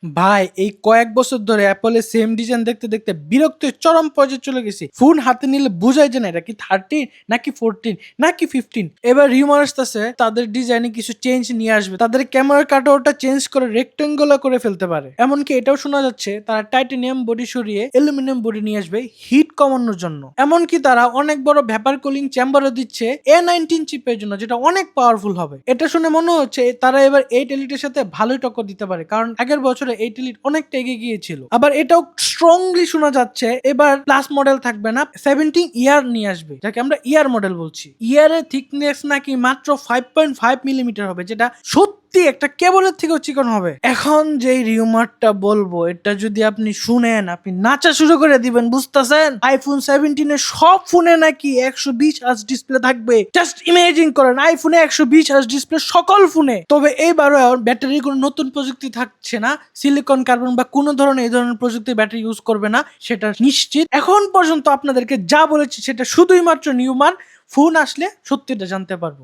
ভাই এই কয়েক বছর ধরে অ্যাপলের সেম ডিজাইন দেখতে দেখতে বিরক্তির চরম পর্যায়ে চলে গেছি। ফোন হাতে নিলে বোঝাই যায় না এটা কি 13 নাকি 14 নাকি 15। এবার রিউমার আসতেছে তাদের ডিজাইনে কিছু চেঞ্জ নিয়ে আসবে, তাদের ক্যামেরার কাটআউটটা চেঞ্জ করে রেক্টেঙ্গুলার করে ফেলতে পারে। এমনকি এটাও শোনা যাচ্ছে তারা টাইটানিয়াম বডি সরিয়ে অ্যালুমিনিয়াম বডি নিয়ে আসবে হিট কমানোর জন্য। এমনকি তারা অনেক বড় ভ্যাপার কুলিং চেম্বারও দিচ্ছে A19 চিপের জন্য, যেটা অনেক পাওয়ারফুল হবে। এটা শুনে মনে হচ্ছে তারা এবার 8 এলিটের সাথে ভালোই টক্কর দিতে পারে, কারণ আগের বছরে 8 এলিট অনেকটা এগিয়ে গিয়েছিল। আবার এটাও স্ট্রংলি শোনা যাচ্ছে এবার প্লাস মডেল থাকবে না, 17 ইয়ার নিয়ে আসবে, যাকে আমরা ইয়ার মডেল বলছি। ইয়ারের থিকনেস নাকি মাত্র 5.5 মিলিমিটার হবে, যেটা সত্যি একটা কেবলের থেকেও চিকন হবে। এখন যে রিউমারটা বলবো এটা যদি আপনি শুনেন আপনি নাচা শুরু করে দিবেন, বুঝতেছেন? আইফোন 17 এর সব ফোনে নাকি 120 হার্জ ডিসপ্লে থাকবে। জাস্ট ইমেজিন করেন আইফোনে 120 হার্জ ডিসপ্লে সকল ফোনে। তবে এইবারও ব্যাটারির কোনো নতুন প্রযুক্তি থাকছে না, সিলিকন কার্বন বা কোনো ধরনের এই ধরনের প্রযুক্তির ব্যাটারি ইউজ করবে না, সেটা নিশ্চিত। এখন পর্যন্ত আপনাদেরকে যা বলেছি সেটা শুধুই মাত্র নিউমার। ফোন আসলে সত্যিটা জানতে পারবো।